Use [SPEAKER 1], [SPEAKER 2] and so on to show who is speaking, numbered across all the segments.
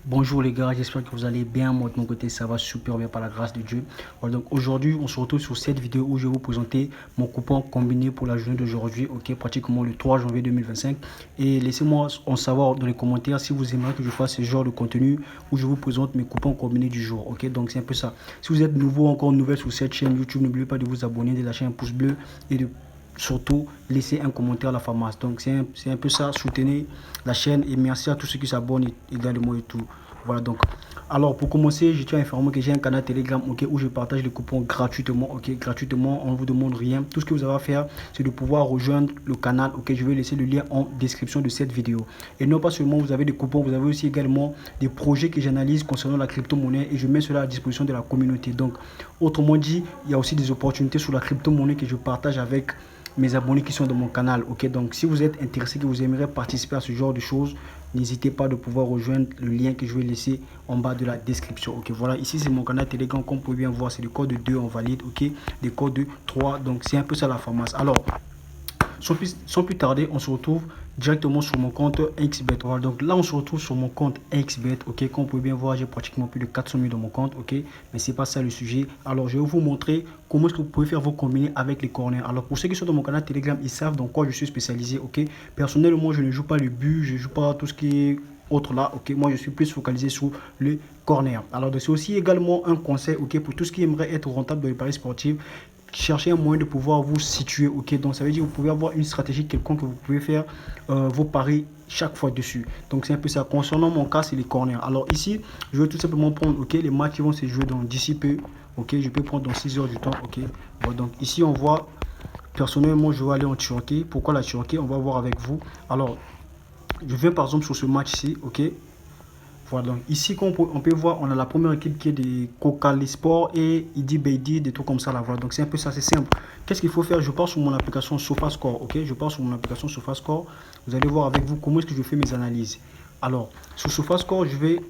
[SPEAKER 1] Bonjour les gars, j'espère que vous allez bien. Moi de mon côté ça va super bien par la grâce de Dieu. Voilà, donc aujourd'hui on se retrouve sur cette vidéo où je vais vous présenter mon coupon combiné pour la journée d'aujourd'hui, ok, pratiquement le 3 janvier 2025. Et laissez-moi en savoir dans les commentaires si vous aimeriez que je fasse ce genre de contenu où je vous présente mes coupons combinés du jour, ok. Donc c'est un peu ça. Si vous êtes nouveau, encore nouvelle sur cette chaîne YouTube, n'oubliez pas de vous abonner, de lâcher un pouce bleu et de surtout laisser un commentaire à la pharmacie. Donc c'est un peu ça, soutenez la chaîne et merci à tous ceux qui s'abonnent également et tout. Voilà, donc alors pour commencer, je tiens à informer que j'ai un canal Telegram, ok, où je partage les coupons gratuitement, ok, gratuitement, on ne vous demande rien. Tout ce que vous avez à faire, c'est de pouvoir rejoindre le canal, ok. Je vais laisser le lien en description de cette vidéo. Et non pas seulement vous avez des coupons, vous avez aussi également des projets que j'analyse concernant la crypto-monnaie et je mets cela à disposition de la communauté. Donc autrement dit, il y a aussi des opportunités sur la crypto-monnaie que je partage avec mes abonnés qui sont dans mon canal, ok. Donc si vous êtes intéressé, que vous aimeriez participer à ce genre de choses, n'hésitez pas de pouvoir rejoindre le lien que je vais laisser en bas de la description, ok. Voilà, ici c'est mon canal Telegram, comme vous pouvez bien voir, c'est le code 2 on valide, ok, des codes 3, donc c'est un peu ça la pharmacie. Alors sans plus tarder, on se retrouve directement sur mon compte XBet. Voilà, donc là, on se retrouve sur mon compte XBet. Ok, comme vous pouvez bien voir, j'ai pratiquement plus de 400 000 dans mon compte. Ok, mais c'est pas ça le sujet. Alors, je vais vous montrer comment est-ce que vous pouvez faire vos combinés avec les corners. Alors, pour ceux qui sont dans mon canal Telegram, ils savent dans quoi je suis spécialisé. Ok, personnellement, je ne joue pas le but, je joue pas tout ce qui est autre là. Ok, moi, je suis plus focalisé sur le corner. Alors, c'est aussi également un conseil. Ok, pour tout ce qui aimerait être rentable dans les paris sportifs. Cherchez un moyen de pouvoir vous situer, ok. Donc ça veut dire que vous pouvez avoir une stratégie quelconque que vous pouvez faire vos paris chaque fois dessus. Donc c'est un peu ça. Concernant mon cas, c'est les corners. Alors ici, je vais tout simplement prendre, ok, les matchs qui vont se jouer d'ici peu, ok. Je peux prendre dans 6 heures du temps, ok. Bon, donc ici on voit, personnellement je vais aller en Turquie. Pourquoi la Turquie? On va voir avec vous. Alors je viens par exemple sur ce match-ci, ok. Voilà, donc ici, comme on peut voir, on a la première équipe qui est des Kokali Sport et Idi Beidi, des trucs comme ça là. Voilà, donc c'est un peu ça, c'est simple. Qu'est-ce qu'il faut faire? Je pars sur mon application SofaScore, ok? Je pars sur mon application SofaScore. Vous allez voir avec vous comment est-ce que je fais mes analyses. Alors, sur SofaScore, je vais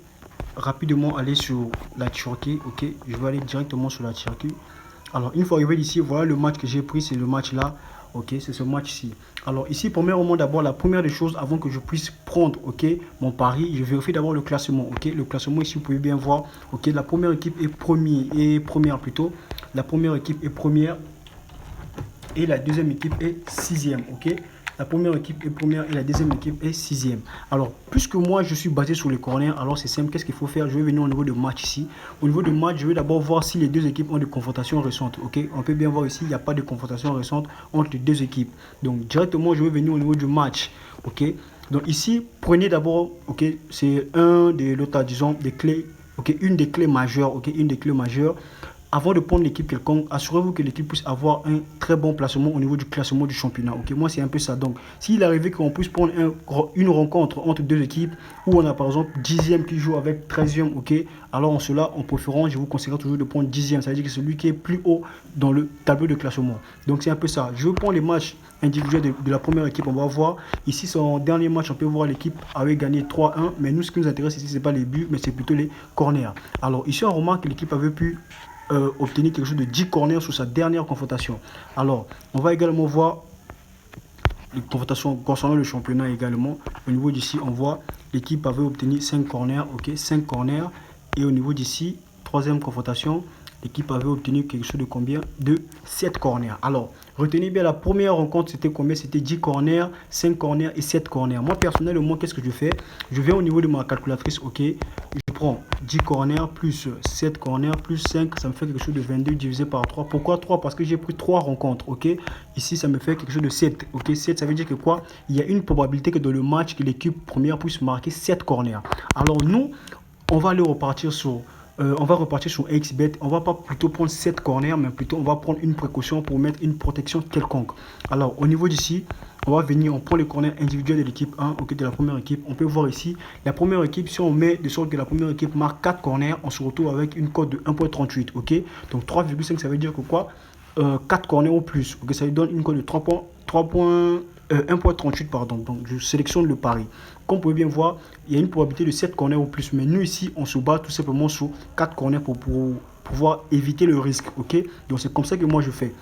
[SPEAKER 1] rapidement aller sur la Turquie, ok? Je vais aller directement sur la Turquie. Alors, une fois arrivé ici, voilà le match que j'ai pris, c'est le match là. Ok, c'est ce match-ci. Alors ici, premièrement, d'abord, la première des choses, avant que je puisse prendre, ok, mon pari, je vérifie d'abord le classement, ok. Le classement ici, vous pouvez bien voir, ok, la première équipe est première plutôt. La première équipe est première et la deuxième équipe est sixième, ok. La première équipe est première et la deuxième équipe est sixième. Alors, puisque moi, je suis basé sur les corners, alors c'est simple. Qu'est-ce qu'il faut faire? Je vais venir au niveau de match ici. Au niveau de match, je vais d'abord voir si les deux équipes ont des confrontations récentes. Ok, on peut bien voir ici, il n'y a pas de confrontation récente entre les deux équipes. Donc, directement, je vais venir au niveau du match. Ok, donc ici, prenez d'abord, ok, c'est un des lots, disons, des clés. Ok, une des clés majeures. Ok, une des clés majeures. Avant de prendre l'équipe quelconque, assurez-vous que l'équipe puisse avoir un très bon placement au niveau du classement du championnat. Ok, moi c'est un peu ça. Donc, s'il arrivait qu'on puisse prendre une rencontre entre deux équipes où on a par exemple 10e qui joue avec 13e, ok, alors en cela, en préférant, je vous conseillerais toujours de prendre 10e. Ça veut dire que c'est celui qui est plus haut dans le tableau de classement. Donc, c'est un peu ça. Je vais prendre les matchs individuels de la première équipe. On va voir ici son dernier match. On peut voir l'équipe avait gagné 3-1. Mais nous, ce qui nous intéresse ici, ce n'est pas les buts, mais c'est plutôt les corners. Alors, ici, on remarque que l'équipe avait pu obtenir quelque chose de 10 corners sur sa dernière confrontation. Alors, on va également voir les confrontations concernant le championnat également. Au niveau d'ici, on voit l'équipe avait obtenu 5 corners, ok, 5 corners. Et au niveau d'ici, troisième confrontation, l'équipe avait obtenu quelque chose de combien? De 7 corners. Alors, retenez bien, la première rencontre, c'était combien? C'était 10 corners, 5 corners et 7 corners. Moi, personnellement, qu'est-ce que je fais? Je viens au niveau de ma calculatrice, ok. Je prends 10 corners plus 7 corners plus 5, ça me fait quelque chose de 22 divisé par 3. Pourquoi 3? Parce que j'ai pris 3 rencontres, ok. Ici, ça me fait quelque chose de 7, ok. 7, ça veut dire que quoi? Il y a une probabilité que dans le match, que l'équipe première puisse marquer 7 corners. Alors, nous, on va aller repartir sur... on va repartir sur XBet. On va pas plutôt prendre 7 corners, mais plutôt on va prendre une précaution pour mettre une protection quelconque. Alors, au niveau d'ici, on va venir, on prend les corners individuels de l'équipe 1, ok, de la première équipe. On peut voir ici, la première équipe, si on met de sorte que la première équipe marque 4 corners, on se retrouve avec une cote de 1.38, ok. Donc 3,5, ça veut dire que quoi? 4 corners ou plus, ok, ça lui donne une cote de 1.38, pardon. Donc je sélectionne le pari. Comme vous pouvez bien voir, il y a une probabilité de 7 corners ou plus. Mais nous ici, on se bat tout simplement sur 4 corners pour pouvoir éviter le risque, ok. Donc c'est comme ça que moi je fais.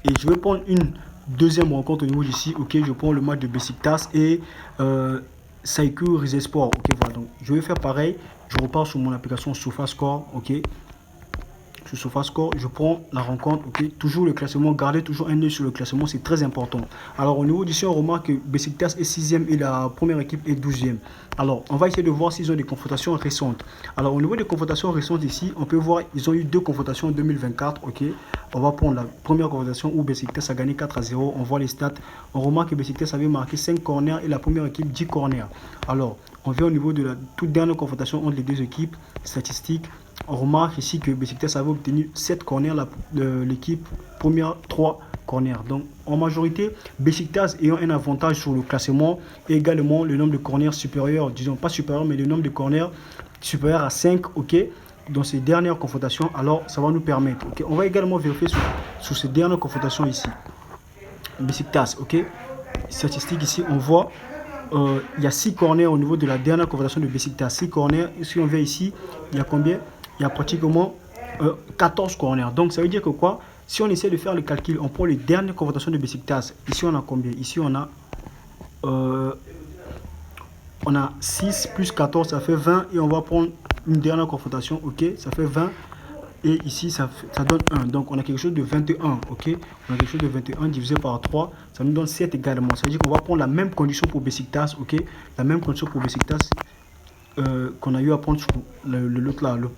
[SPEAKER 1] Et je vais prendre une deuxième rencontre au niveau d'ici, ok. Je prends le match de Besiktas et Saiku Rise Sport. Ok, voilà. Donc, je vais faire pareil. Je repars sur mon application SofaScore. Ok. Sur SofaScore, je prends la rencontre, ok, toujours le classement, gardez toujours un œil sur le classement, c'est très important. Alors au niveau d'ici, on remarque que Besiktas est 6e et la première équipe est 12e. Alors on va essayer de voir s'ils ont des confrontations récentes. Alors au niveau des confrontations récentes ici, on peut voir ils ont eu 2 confrontations en 2024, ok. On va prendre la première confrontation où Besiktas a gagné 4-0, on voit les stats. On remarque que Besiktas avait marqué 5 corners et la première équipe 10 corners. Alors on vient au niveau de la toute dernière confrontation entre les deux équipes, statistiques. On remarque ici que Besiktas avait obtenu 7 corners, l'équipe première 3 corners. Donc en majorité, Besiktas ayant un avantage sur le classement et également le nombre de corners supérieur, disons pas supérieur, mais le nombre de corners supérieur à 5, ok, dans ces dernières confrontations, alors ça va nous permettre, ok. On va également vérifier sur ces dernières confrontations ici. Besiktas, ok, statistique ici, on voit il y a 6 corners au niveau de la dernière confrontation de Besiktas. 6 corners, si on vient ici, il y a combien? Il y a pratiquement 14 corners. Donc ça veut dire que quoi? Si on essaie de faire le calcul, on prend les dernières confrontations de Besiktas. Ici on a combien? Ici on a 6 plus 14, ça fait 20. Et on va prendre une dernière confrontation, ok, ça fait 20. Et ici, ça donne 1. Donc, on a quelque chose de 21. Ok, on a quelque chose de 21 divisé par 3. Ça nous donne 7 également. Ça veut dire qu'on va prendre la même condition pour Besiktas. Ok, la même condition pour Besiktas qu'on a eu à prendre sur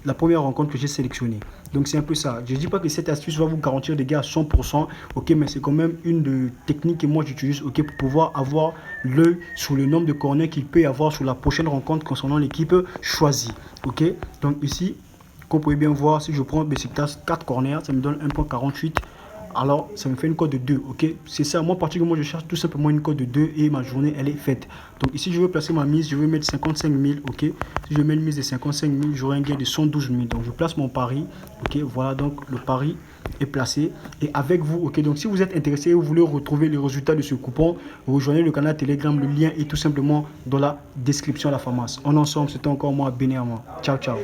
[SPEAKER 1] la première rencontre que j'ai sélectionnée. Donc, c'est un peu ça. Je ne dis pas que cette astuce va vous garantir des gains à 100%. Ok, mais c'est quand même une de techniques que moi j'utilise, ok, pour pouvoir avoir l'œil sur le nombre de corners qu'il peut y avoir sur la prochaine rencontre concernant l'équipe choisie. Ok, donc ici, comme vous pouvez bien voir, si je prends Besiktas 4 corners, ça me donne 1.48. Alors, ça me fait une cote de 2, ok. C'est ça, moi, particulièrement, je cherche tout simplement une cote de 2 et ma journée, elle est faite. Donc, ici, je veux placer ma mise, je vais mettre 55 000, ok. Si je mets une mise de 55 000, j'aurai un gain de 112 000. Donc, je place mon pari, ok. Voilà, donc, le pari est placé. Et avec vous, ok. Donc, si vous êtes intéressé et vous voulez retrouver les résultats de ce coupon, rejoignez le canal Telegram. Le lien est tout simplement dans la description à la pharmacie. En ensemble, c'était encore moi, Bénéama. Ciao, ciao.